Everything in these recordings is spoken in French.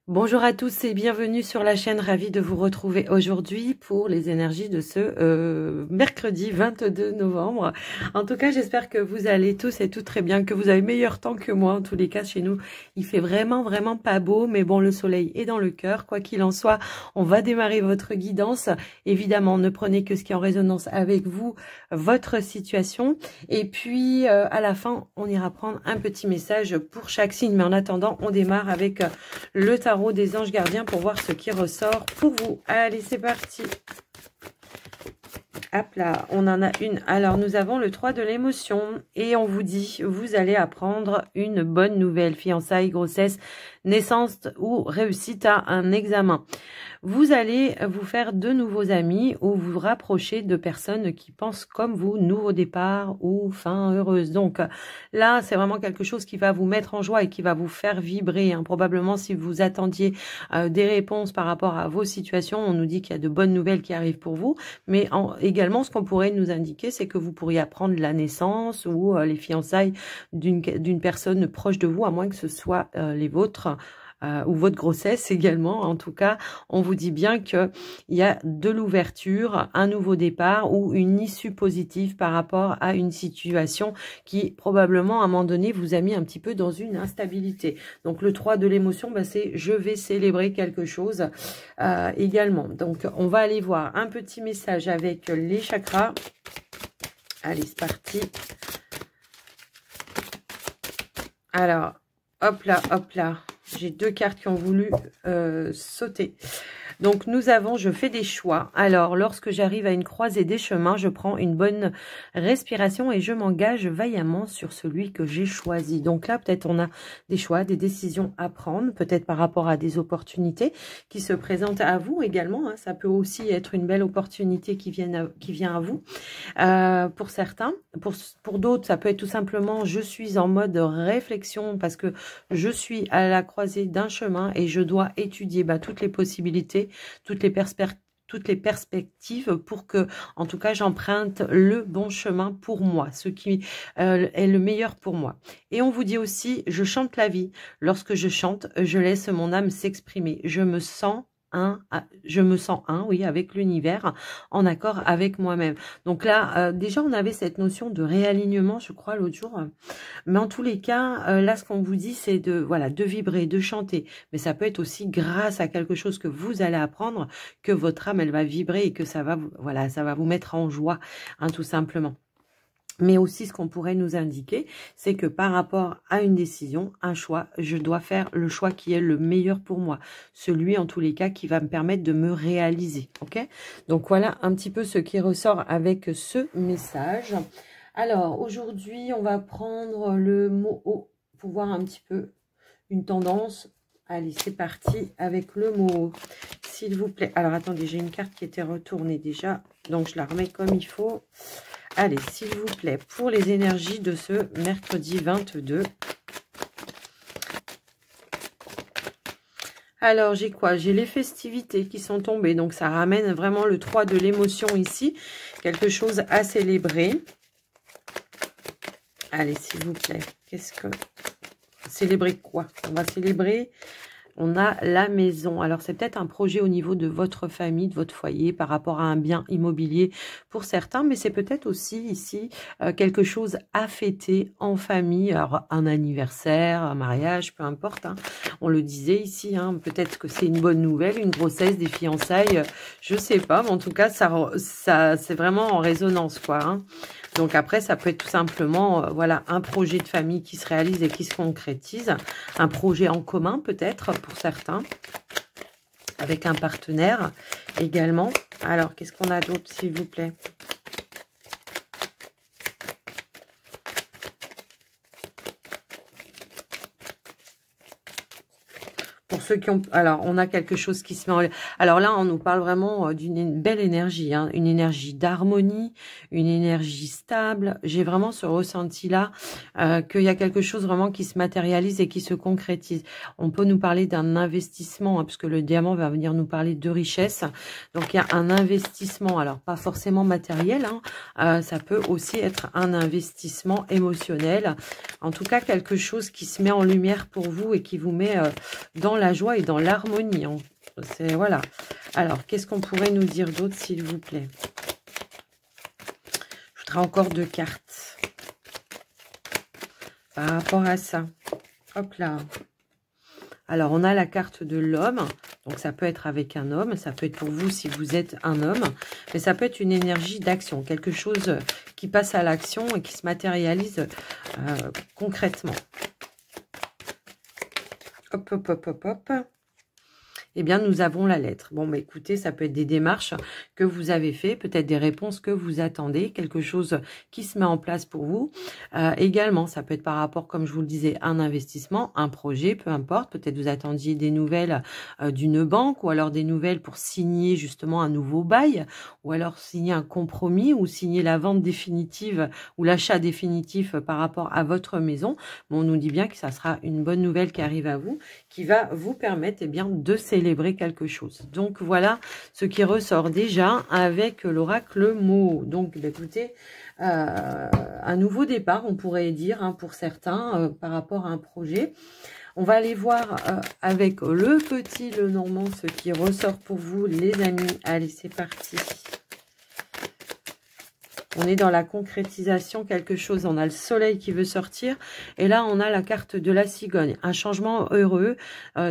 Bonjour à tous et bienvenue sur la chaîne, ravie de vous retrouver aujourd'hui pour les énergies de ce mercredi 22 novembre. En tout cas, j'espère que vous allez tous et toutes très bien, que vous avez meilleur temps que moi. En tous les cas, chez nous, il fait vraiment pas beau, mais bon, le soleil est dans le cœur. Quoi qu'il en soit, on va démarrer votre guidance. Évidemment, ne prenez que ce qui est en résonance avec vous, votre situation. Et puis, à la fin, on ira prendre un petit message pour chaque signe. Mais en attendant, on démarre avec le tarot des anges gardiens pour voir ce qui ressort pour vous. Allez, c'est parti. Hop là, on en a une. Alors, nous avons le 3 de l'émotion et on vous dit, vous allez apprendre une bonne nouvelle. Fiançailles, grossesse, naissance ou réussite à un examen. Vous allez vous faire de nouveaux amis ou vous rapprocher de personnes qui pensent comme vous, nouveau départ ou fin heureuse. Donc là, c'est vraiment quelque chose qui va vous mettre en joie et qui va vous faire vibrer. Probablement, si vous attendiez des réponses par rapport à vos situations, on nous dit qu'il y a de bonnes nouvelles qui arrivent pour vous. Mais également, ce qu'on pourrait nous indiquer, c'est que vous pourriez apprendre la naissance ou les fiançailles d'une personne proche de vous, à moins que ce soit les vôtres. Ou votre grossesse également. En tout cas, on vous dit bien qu'il y a de l'ouverture, un nouveau départ ou une issue positive par rapport à une situation qui probablement à un moment donné vous a mis un petit peu dans une instabilité. Donc le 3 de l'émotion, c'est je vais célébrer quelque chose également. Donc on va aller voir un petit message avec les chakras. Allez, c'est parti. Alors, hop là. J'ai deux cartes qui ont voulu sauter. Donc, nous avons, je fais des choix. Alors, lorsque j'arrive à une croisée des chemins, je prends une bonne respiration et je m'engage vaillamment sur celui que j'ai choisi. Donc là, peut-être on a des choix, des décisions à prendre, peut-être par rapport à des opportunités qui se présentent à vous également. Ça peut aussi être une belle opportunité qui vient à vous. Pour certains, pour d'autres, ça peut être tout simplement je suis en mode réflexion parce que je suis à la croisée d'un chemin et je dois étudier toutes les possibilités, toutes les perspectives pour que, en tout cas, j'emprunte le bon chemin pour moi, ce qui est le meilleur pour moi. Et on vous dit aussi, je chante la vie. Lorsque je chante, je laisse mon âme s'exprimer. Je me sens oui, avec l'univers, en accord avec moi-même. Donc là, déjà, on avait cette notion de réalignement, je crois, l'autre jour. Mais en tous les cas, là, ce qu'on vous dit, c'est de vibrer, de chanter. Mais ça peut être aussi grâce à quelque chose que vous allez apprendre, que votre âme, elle va vibrer et que ça va vous mettre en joie, tout simplement. Mais aussi, ce qu'on pourrait nous indiquer, c'est que par rapport à une décision, un choix, je dois faire le choix qui est le meilleur pour moi. Celui, en tous les cas, qui va me permettre de me réaliser. Ok? Donc, voilà un petit peu ce qui ressort avec ce message. Alors, aujourd'hui, on va prendre le mot O pour voir un petit peu une tendance. Allez, c'est parti avec le mot O, s'il vous plaît. Alors, attendez, j'ai une carte qui était retournée déjà, donc je la remets comme il faut. Allez, s'il vous plaît, pour les énergies de ce mercredi 22. Alors, j'ai quoi? J'ai les festivités qui sont tombées. Donc, ça ramène vraiment le 3 de l'émotion ici. Quelque chose à célébrer. Allez, s'il vous plaît. Célébrer quoi? On va célébrer... On a la maison. Alors, c'est peut-être un projet au niveau de votre famille, de votre foyer, par rapport à un bien immobilier pour certains. Mais c'est peut-être aussi ici quelque chose à fêter en famille. Alors, un anniversaire, un mariage, peu importe. On le disait ici. Peut-être que c'est une bonne nouvelle, une grossesse, des fiançailles. Je sais pas. Mais en tout cas, ça c'est vraiment en résonance, quoi. Donc après, ça peut être tout simplement un projet de famille qui se réalise et qui se concrétise. Un projet en commun peut-être pour certains. Avec un partenaire également. Alors, qu'est-ce qu'on a d'autre, s'il vous plaît? Pour ceux qui ont... Alors, on a quelque chose qui se met en... Alors là, on nous parle vraiment d'une belle énergie, une énergie d'harmonie, une énergie stable. J'ai vraiment ce ressenti-là qu'il y a quelque chose vraiment qui se matérialise et qui se concrétise. On peut nous parler d'un investissement, puisque le diamant va venir nous parler de richesse. Donc, il y a un investissement, alors pas forcément matériel, ça peut aussi être un investissement émotionnel. En tout cas, quelque chose qui se met en lumière pour vous et qui vous met dans la joie et dans l'harmonie. Hein. Voilà. Alors, qu'est-ce qu'on pourrait nous dire d'autre, s'il vous plaît? Je voudrais encore 2 cartes par rapport à ça. Hop là. Alors, on a la carte de l'homme. Donc, ça peut être avec un homme. Ça peut être pour vous si vous êtes un homme. Mais ça peut être une énergie d'action. Quelque chose qui passe à l'action et qui se matérialise concrètement. Hop, hop, hop, hop, hop. Eh bien, nous avons la lettre. Bon, bah, écoutez, ça peut être des démarches que vous avez fait, peut-être des réponses que vous attendez, quelque chose qui se met en place pour vous. Également, ça peut être par rapport, comme je vous le disais, un investissement, un projet, peu importe. Peut-être vous attendiez des nouvelles d'une banque ou alors des nouvelles pour signer justement un nouveau bail ou alors signer un compromis ou signer la vente définitive ou l'achat définitif par rapport à votre maison. Bon, on nous dit bien que ça sera une bonne nouvelle qui arrive à vous, qui va vous permettre eh bien, de célébrer quelque chose. Donc voilà ce qui ressort déjà avec l'oracle mot. Donc bah, écoutez, un nouveau départ, on pourrait dire hein, pour certains par rapport à un projet. On va aller voir avec le petit Lenormand ce qui ressort pour vous les amis. Allez, c'est parti. On est dans la concrétisation, quelque chose. On a le soleil qui veut sortir. Et là, on a la carte de la cigogne. Un changement heureux,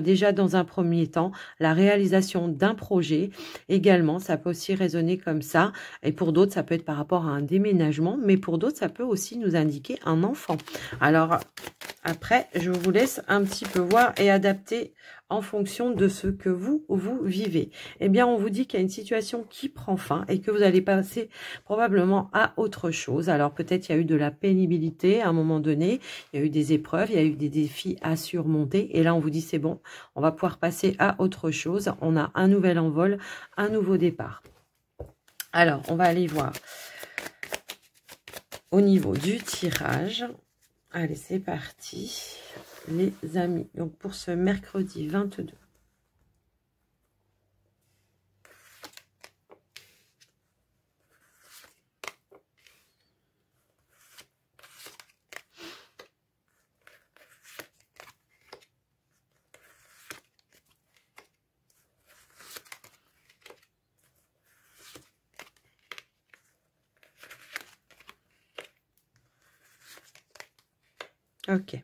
déjà dans un premier temps. La réalisation d'un projet. Également, ça peut aussi résonner comme ça. Et pour d'autres, ça peut être par rapport à un déménagement. Mais pour d'autres, ça peut aussi nous indiquer un enfant. Alors, après, je vous laisse un petit peu voir et adapter en fonction de ce que vous vivez. Eh bien, on vous dit qu'il y a une situation qui prend fin et que vous allez passer probablement à autre chose. Alors, peut-être il y a eu de la pénibilité à un moment donné, il y a eu des épreuves, il y a eu des défis à surmonter. Et là, on vous dit, c'est bon, on va pouvoir passer à autre chose. On a un nouvel envol, un nouveau départ. Alors, on va aller voir au niveau du tirage. Allez, c'est parti, les amis. Donc, pour ce mercredi 22. Ok.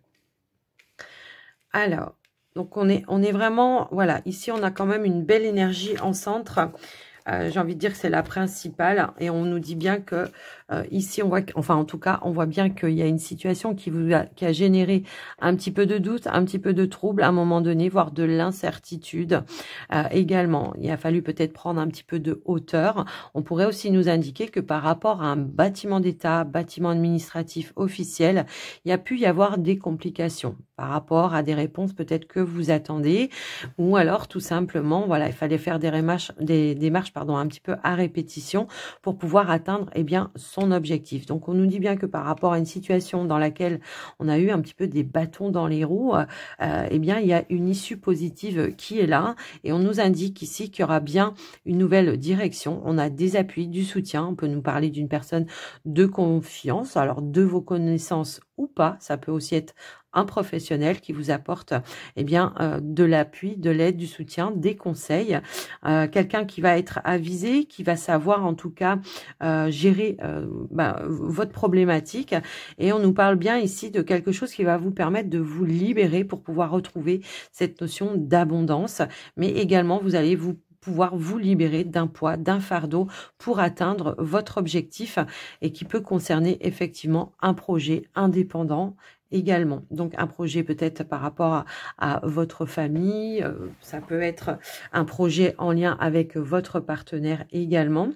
Alors, donc on est vraiment, voilà, ici on a quand même une belle énergie en centre. J'ai envie de dire que c'est la principale et on nous dit bien que ici on voit, enfin en tout cas on voit bien qu'il y a une situation qui a généré un petit peu de doute, un petit peu de trouble à un moment donné, voire de l'incertitude également. Il a fallu peut-être prendre un petit peu de hauteur. On pourrait aussi nous indiquer que par rapport à un bâtiment d'État, bâtiment administratif officiel, il y a pu y avoir des complications par rapport à des réponses peut-être que vous attendez ou alors tout simplement, voilà, il fallait faire des démarches un petit peu à répétition pour pouvoir atteindre eh bien, son objectif. Donc, on nous dit bien que par rapport à une situation dans laquelle on a eu un petit peu des bâtons dans les roues, eh bien, il y a une issue positive qui est là et on nous indique ici qu'il y aura bien une nouvelle direction. On a des appuis, du soutien. On peut nous parler d'une personne de confiance, alors de vos connaissances ou pas. Ça peut aussi être un professionnel qui vous apporte eh bien, de l'appui, de l'aide, du soutien, des conseils. Quelqu'un qui va être avisé, qui va savoir en tout cas gérer votre problématique. Et on nous parle bien ici de quelque chose qui va vous permettre de vous libérer pour pouvoir retrouver cette notion d'abondance. Mais également, vous allez pouvoir vous libérer d'un poids, d'un fardeau pour atteindre votre objectif et qui peut concerner effectivement un projet indépendant également. Donc, un projet peut-être par rapport à votre famille, ça peut être un projet en lien avec votre partenaire également.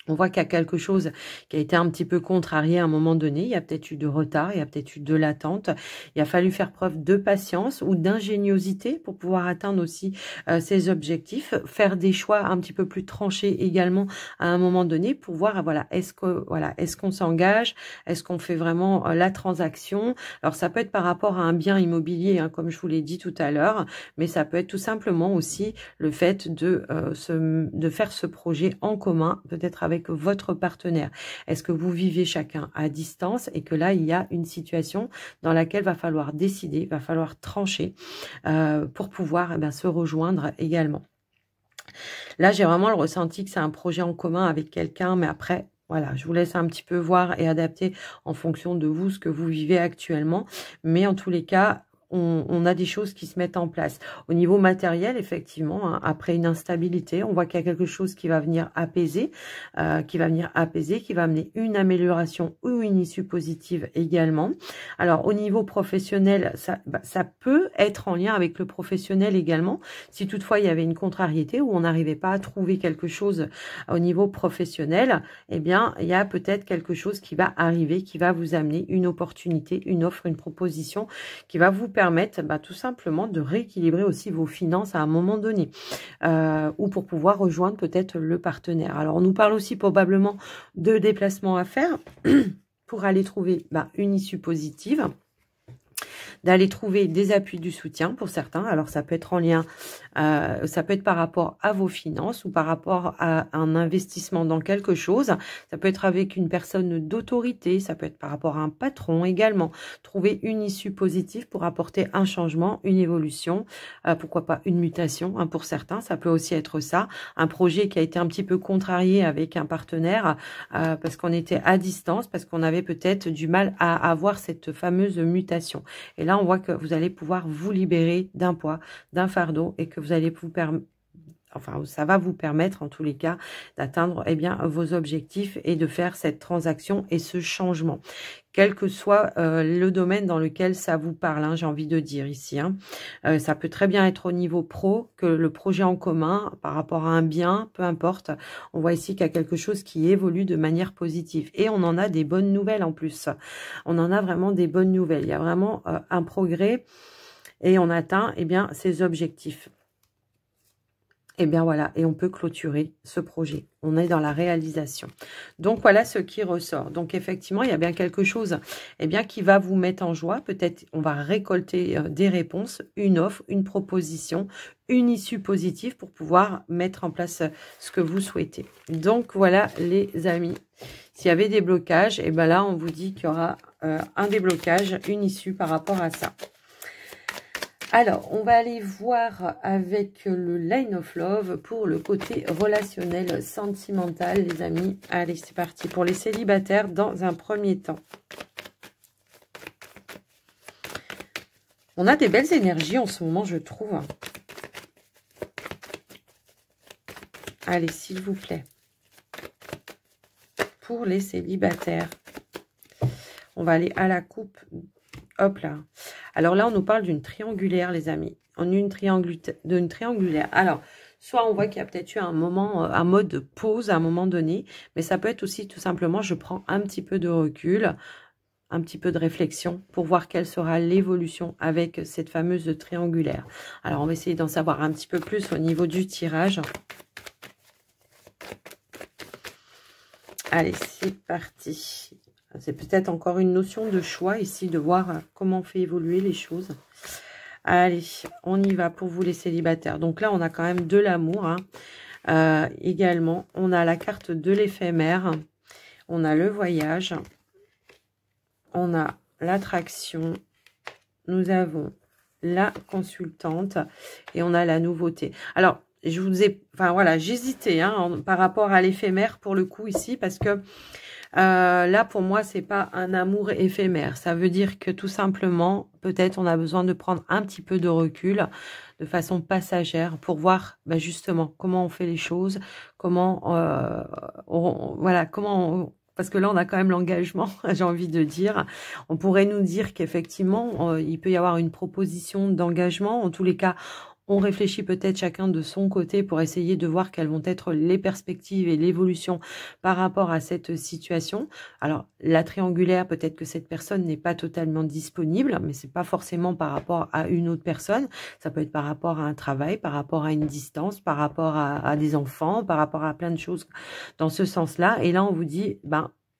On voit qu'il y a quelque chose qui a été un petit peu contrarié à un moment donné. Il y a peut-être eu de retard, il y a peut-être eu de l'attente. Il a fallu faire preuve de patience ou d'ingéniosité pour pouvoir atteindre aussi ses objectifs. Faire des choix un petit peu plus tranchés également à un moment donné pour voir, voilà, est-ce qu'on s'engage? Est-ce qu'on fait vraiment la transaction? Alors, ça peut être par rapport à un bien immobilier, hein, comme je vous l'ai dit tout à l'heure, mais ça peut être tout simplement aussi le fait de faire ce projet en commun, peut-être avec avec votre partenaire. Est-ce que vous vivez chacun à distance et que là, il y a une situation dans laquelle va falloir décider, va falloir trancher pour pouvoir se rejoindre également. Là, j'ai vraiment le ressenti que c'est un projet en commun avec quelqu'un, mais après, voilà, je vous laisse un petit peu voir et adapter en fonction de vous, ce que vous vivez actuellement. Mais en tous les cas, on a des choses qui se mettent en place. Au niveau matériel, effectivement, hein, après une instabilité, on voit qu'il y a quelque chose qui va venir apaiser, qui va amener une amélioration ou une issue positive également. Alors, au niveau professionnel, ça peut être en lien avec le professionnel également. Si toutefois, il y avait une contrariété où on n'arrivait pas à trouver quelque chose au niveau professionnel, eh bien, il y a peut-être quelque chose qui va arriver, qui va vous amener une opportunité, une offre, une proposition qui va vous permettre tout simplement de rééquilibrer aussi vos finances à un moment donné ou pour pouvoir rejoindre peut-être le partenaire. Alors, on nous parle aussi probablement de déplacements à faire pour aller trouver une issue positive, d'aller trouver des appuis du soutien pour certains. Alors, ça peut être en lien, ça peut être par rapport à vos finances ou par rapport à un investissement dans quelque chose. Ça peut être avec une personne d'autorité, ça peut être par rapport à un patron également. Trouver une issue positive pour apporter un changement, une évolution, pourquoi pas une mutation pour certains. Ça peut aussi être ça, un projet qui a été un petit peu contrarié avec un partenaire parce qu'on était à distance, parce qu'on avait peut-être du mal à avoir cette fameuse mutation. Et là, on voit que vous allez pouvoir vous libérer d'un poids, d'un fardeau et que vous allez vous permettre, enfin, ça va vous permettre en tous les cas d'atteindre vos objectifs et de faire cette transaction et ce changement. Quel que soit le domaine dans lequel ça vous parle, j'ai envie de dire ici. Ça peut très bien être au niveau pro, que le projet en commun par rapport à un bien, peu importe. On voit ici qu'il y a quelque chose qui évolue de manière positive. Et on en a des bonnes nouvelles en plus. On en a vraiment des bonnes nouvelles. Il y a vraiment un progrès et on atteint ces objectifs. Et bien voilà, et on peut clôturer ce projet. On est dans la réalisation. Donc voilà ce qui ressort. Donc effectivement, il y a bien quelque chose qui va vous mettre en joie. Peut-être on va récolter des réponses, une offre, une proposition, une issue positive pour pouvoir mettre en place ce que vous souhaitez. Donc voilà les amis. S'il y avait des blocages, et bien là on vous dit qu'il y aura un déblocage, une issue par rapport à ça. Alors, on va aller voir avec le Line of Love pour le côté relationnel, sentimental, les amis. Allez, c'est parti pour les célibataires dans un premier temps. On a des belles énergies en ce moment, je trouve. Allez, s'il vous plaît. Pour les célibataires. On va aller à la coupe. Hop là. Alors là, on nous parle d'une triangulaire, les amis. On a d'une triangulaire. Alors, soit on voit qu'il y a peut-être eu un moment, un mode de pause à un moment donné, mais ça peut être aussi tout simplement, je prends un petit peu de recul, un petit peu de réflexion pour voir quelle sera l'évolution avec cette fameuse triangulaire. Alors, on va essayer d'en savoir un petit peu plus au niveau du tirage. Allez, c'est parti. C'est peut-être encore une notion de choix ici, de voir comment on fait évoluer les choses. Allez, on y va pour vous les célibataires. Donc là, on a quand même de l'amour. Également, on a la carte de l'éphémère. On a le voyage. On a l'attraction. Nous avons la consultante. Et on a la nouveauté. Alors, je vous ai... Enfin, voilà, j'hésitais par rapport à l'éphémère pour le coup ici, parce que... là, pour moi, c'est pas un amour éphémère. Ça veut dire que tout simplement, peut-être on a besoin de prendre un petit peu de recul de façon passagère pour voir justement comment on fait les choses, comment parce que là, on a quand même l'engagement, j'ai envie de dire. On pourrait nous dire qu'effectivement, il peut y avoir une proposition d'engagement. En tous les cas, on réfléchit peut-être chacun de son côté pour essayer de voir quelles vont être les perspectives et l'évolution par rapport à cette situation. Alors, la triangulaire, peut-être que cette personne n'est pas totalement disponible, mais c'est pas forcément par rapport à une autre personne. Ça peut être par rapport à un travail, par rapport à une distance, par rapport à des enfants, par rapport à plein de choses dans ce sens-là. Et là, on vous dit,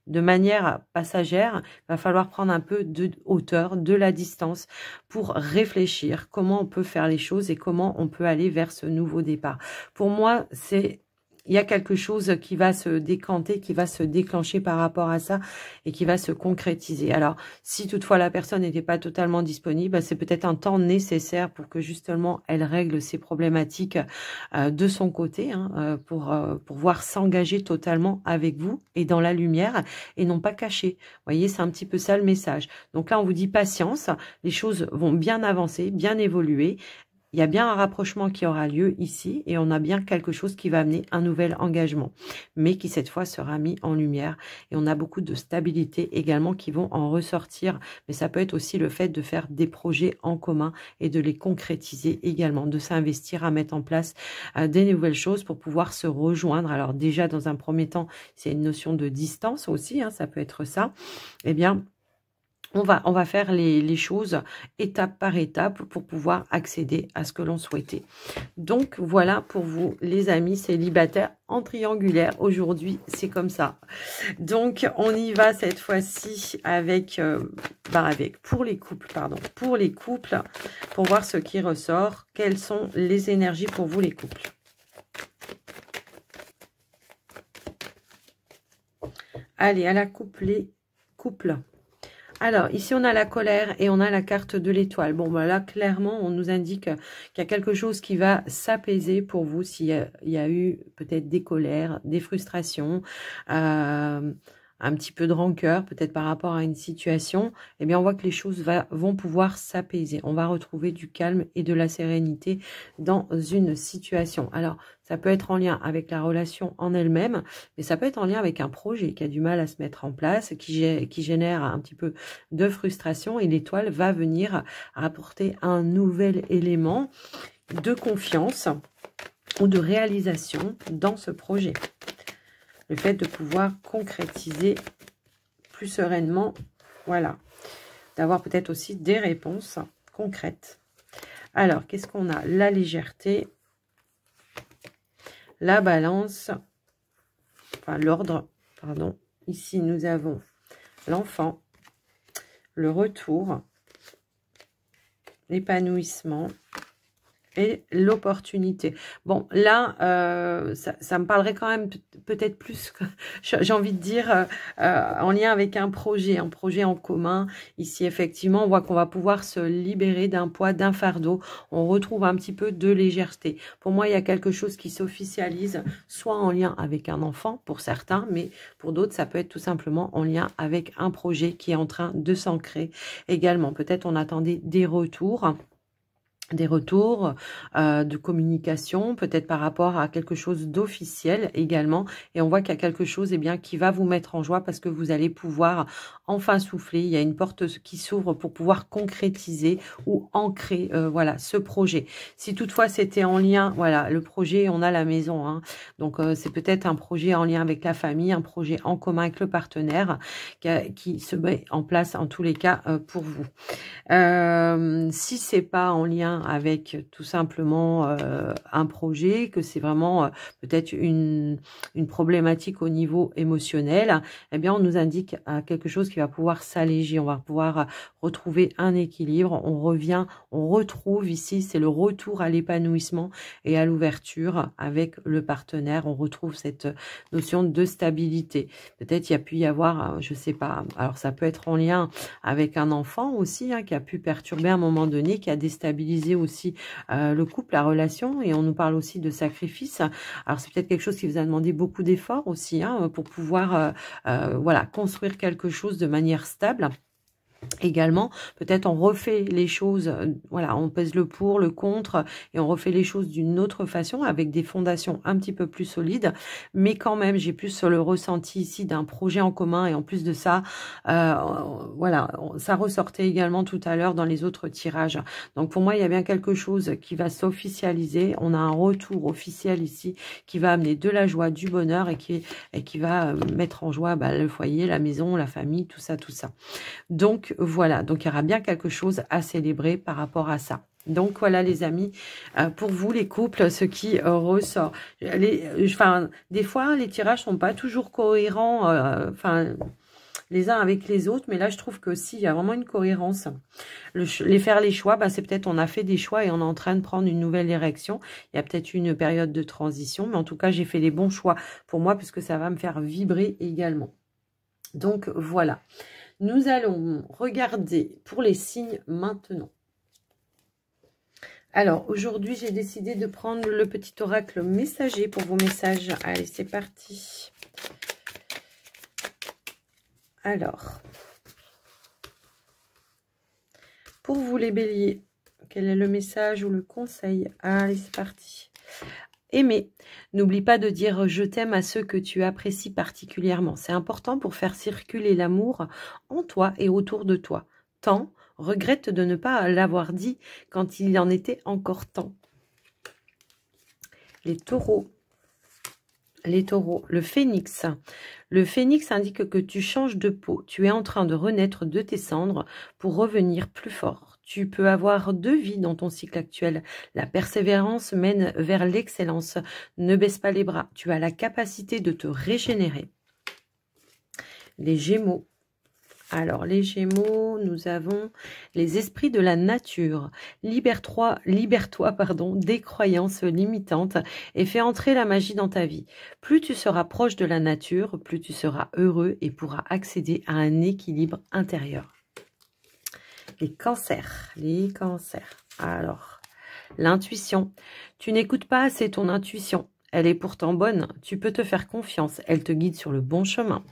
de manière passagère, il va falloir prendre un peu de hauteur, de la distance pour réfléchir comment on peut faire les choses et comment on peut aller vers ce nouveau départ. Pour moi, c'est il y a quelque chose qui va se décanter, qui va se déclencher par rapport à ça et qui va se concrétiser. Alors, si toutefois la personne n'était pas totalement disponible, c'est peut-être un temps nécessaire pour que justement elle règle ses problématiques de son côté, hein, pour pouvoir s'engager totalement avec vous et dans la lumière et non pas caché. Vous voyez, c'est un petit peu ça le message. Donc là, on vous dit patience, les choses vont bien avancer, bien évoluer. Il y a bien un rapprochement qui aura lieu ici et on a bien quelque chose qui va amener un nouvel engagement, mais qui cette fois sera mis en lumière. Et on a beaucoup de stabilité également qui vont en ressortir, mais ça peut être aussi le fait de faire des projets en commun et de les concrétiser également, de s'investir à mettre en place des nouvelles choses pour pouvoir se rejoindre. Alors déjà, dans un premier temps, c'est une notion de distance aussi, hein, ça peut être ça. Eh bien, on va faire les choses étape par étape pour pouvoir accéder à ce que l'on souhaitait. Donc, voilà pour vous, les amis célibataires en triangulaire. Aujourd'hui, c'est comme ça. Donc, on y va cette fois-ci avec, pour les couples, pour voir ce qui ressort. Quelles sont les énergies pour vous, les couples? Allez, à la couple, les couples. Alors, ici, on a la colère et on a la carte de l'étoile. Bon, ben là, clairement, on nous indique qu'il y a quelque chose qui va s'apaiser pour vous s'il y a eu peut-être des colères, des frustrations, un petit peu de rancœur, peut-être par rapport à une situation. Eh bien, on voit que les choses vont pouvoir s'apaiser. On va retrouver du calme et de la sérénité dans une situation. Alors, ça peut être en lien avec la relation en elle-même, mais ça peut être en lien avec un projet qui a du mal à se mettre en place, qui génère un petit peu de frustration. Et l'étoile va venir apporter un nouvel élément de confiance ou de réalisation dans ce projet. Le fait de pouvoir concrétiser plus sereinement, voilà. D'avoir peut-être aussi des réponses concrètes. Alors, qu'est-ce qu'on a? La légèreté, la balance, enfin l'ordre, pardon. Ici, nous avons l'enfant, le retour, l'épanouissement et l'opportunité. Bon, là, ça me parlerait quand même peut-être plus, j'ai envie de dire, en lien avec un projet en commun. Ici, effectivement, on voit qu'on va pouvoir se libérer d'un poids, d'un fardeau. On retrouve un petit peu de légèreté. Pour moi, il y a quelque chose qui s'officialise, soit en lien avec un enfant, pour certains, mais pour d'autres, ça peut être tout simplement en lien avec un projet qui est en train de s'ancrer également. Peut-être on attendait des retours de communication, peut-être par rapport à quelque chose d'officiel également. Et on voit qu'il y a quelque chose qui va vous mettre en joie parce que vous allez pouvoir enfin souffler. Il y a une porte qui s'ouvre pour pouvoir concrétiser ou ancrer voilà, ce projet. Si toutefois c'était en lien, voilà, le projet, on a la maison. Hein, donc c'est peut-être un projet en lien avec la famille, un projet en commun avec le partenaire qui se met en place en tous les cas pour vous. Si c'est pas en lien avec tout simplement un projet, que c'est vraiment peut-être une problématique au niveau émotionnel, eh bien on nous indique quelque chose qui va pouvoir s'alléger, on va pouvoir retrouver un équilibre, on retrouve ici, c'est le retour à l'épanouissement et à l'ouverture avec le partenaire, on retrouve cette notion de stabilité. Peut-être il y a pu y avoir, je sais pas, alors ça peut être en lien avec un enfant aussi, hein, qui a pu perturber à un moment donné, qui a déstabilisé aussi le couple, la relation, et on nous parle aussi de sacrifice. Alors c'est peut-être quelque chose qui vous a demandé beaucoup d'efforts aussi, hein, pour pouvoir voilà, construire quelque chose de manière stable. Également, peut-être on refait les choses, voilà, on pèse le pour, le contre, et on refait les choses d'une autre façon, avec des fondations un petit peu plus solides, mais quand même, j'ai plus sur le ressenti ici d'un projet en commun, et en plus de ça, voilà, ça ressortait également tout à l'heure dans les autres tirages. Donc pour moi, il y a bien quelque chose qui va s'officialiser, on a un retour officiel ici, qui va amener de la joie, du bonheur, et qui va mettre en joie le foyer, la maison, la famille, tout ça, tout ça. Donc voilà, donc il y aura bien quelque chose à célébrer par rapport à ça. Donc voilà les amis, pour vous les couples, ce qui ressort. Des fois les tirages sont pas toujours cohérents, les uns avec les autres. Mais là, je trouve que si, il y a vraiment une cohérence. Faire les choix, bah, c'est peut-être on a fait des choix et on est en train de prendre une nouvelle direction. Il y a peut-être une période de transition. Mais en tout cas, j'ai fait les bons choix pour moi puisque ça va me faire vibrer également. Donc, voilà. Nous allons regarder pour les signes maintenant. Alors, aujourd'hui, j'ai décidé de prendre le petit oracle messager pour vos messages. Allez, c'est parti. Alors, pour vous les béliers, quel est le message ou le conseil? Allez, c'est parti. Aimer. N'oublie pas de dire « je t'aime » à ceux que tu apprécies particulièrement. C'est important pour faire circuler l'amour en toi et autour de toi. Tant regrette de ne pas l'avoir dit quand il en était encore temps. Les taureaux. Les taureaux, le phénix. Le phénix indique que tu changes de peau. Tu es en train de renaître de tes cendres pour revenir plus fort. Tu peux avoir 2 vies dans ton cycle actuel. La persévérance mène vers l'excellence. Ne baisse pas les bras. Tu as la capacité de te régénérer. Les gémeaux. Alors, les Gémeaux, nous avons les esprits de la nature. Libère-toi, des croyances limitantes et fais entrer la magie dans ta vie. Plus tu seras proche de la nature, plus tu seras heureux et pourras accéder à un équilibre intérieur. Les cancers. Alors, l'intuition. Tu n'écoutes pas assez ton intuition. Elle est pourtant bonne. Tu peux te faire confiance. Elle te guide sur le bon chemin.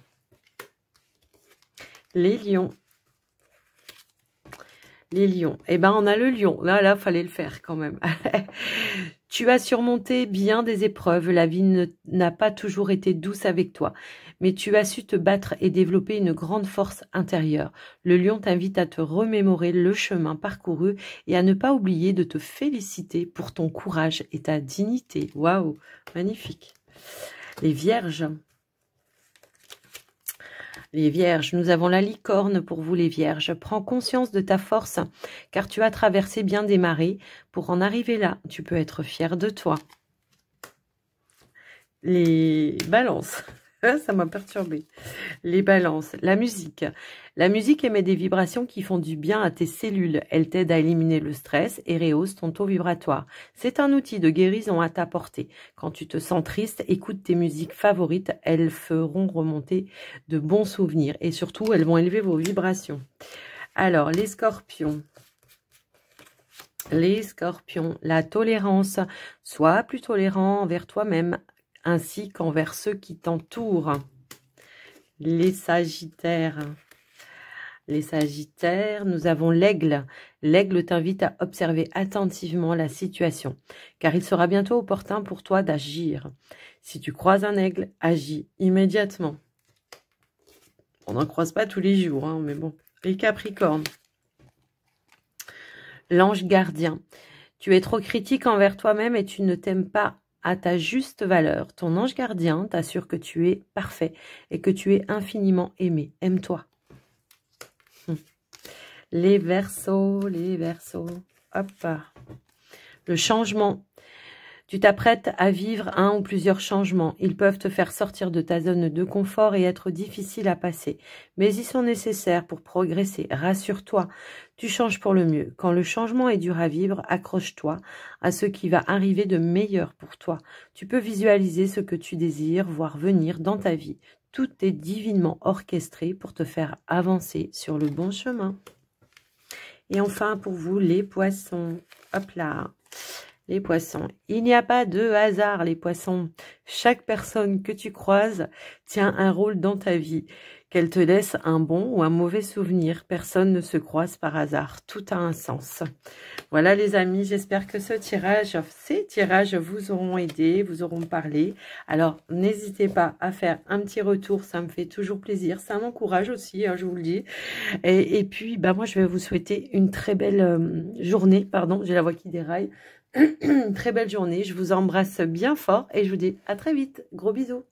Les lions. Les lions. Eh ben, on a le lion. Là, fallait le faire quand même. Tu as surmonté bien des épreuves. La vie n'a pas toujours été douce avec toi. Mais tu as su te battre et développer une grande force intérieure. Le lion t'invite à te remémorer le chemin parcouru et à ne pas oublier de te féliciter pour ton courage et ta dignité. Waouh, magnifique. Les vierges. Les vierges, nous avons la licorne pour vous les vierges. Prends conscience de ta force, car tu as traversé bien des marées. Pour en arriver là, tu peux être fier de toi. Les balances, ça m'a perturbée. Les balances, la musique. La musique émet des vibrations qui font du bien à tes cellules. Elle t'aide à éliminer le stress et rehausse ton taux vibratoire. C'est un outil de guérison à ta portée. Quand tu te sens triste, écoute tes musiques favorites. Elles feront remonter de bons souvenirs et surtout, elles vont élever vos vibrations. Alors, les scorpions. Les scorpions, la tolérance. Sois plus tolérant envers toi-même ainsi qu'envers ceux qui t'entourent. Les sagittaires. Les sagittaires, nous avons l'aigle. L'aigle t'invite à observer attentivement la situation, car il sera bientôt opportun pour toi d'agir. Si tu croises un aigle, agis immédiatement. On n'en croise pas tous les jours, hein, mais bon. Les capricornes. L'ange gardien. Tu es trop critique envers toi-même et tu ne t'aimes pas à ta juste valeur. Ton ange gardien t'assure que tu es parfait et que tu es infiniment aimé. Aime-toi. Les Verseaux, hop, le changement. Tu t'apprêtes à vivre un ou plusieurs changements. Ils peuvent te faire sortir de ta zone de confort et être difficiles à passer. Mais ils sont nécessaires pour progresser. Rassure-toi, tu changes pour le mieux. Quand le changement est dur à vivre, accroche-toi à ce qui va arriver de meilleur pour toi. Tu peux visualiser ce que tu désires voir venir dans ta vie. Tout est divinement orchestré pour te faire avancer sur le bon chemin. Et enfin, pour vous, les poissons. Hop là. Les poissons. Il n'y a pas de hasard, les poissons. Chaque personne que tu croises tient un rôle dans ta vie. Qu'elle te laisse un bon ou un mauvais souvenir. Personne ne se croise par hasard. Tout a un sens. Voilà les amis, j'espère que ces tirages vous auront aidé, vous auront parlé. Alors, n'hésitez pas à faire un petit retour, ça me fait toujours plaisir. Ça m'encourage aussi, hein, je vous le dis. Et puis, bah, moi, je vais vous souhaiter une très belle journée. Pardon, j'ai la voix qui déraille. Une très belle journée. Je vous embrasse bien fort et je vous dis à très vite. Gros bisous.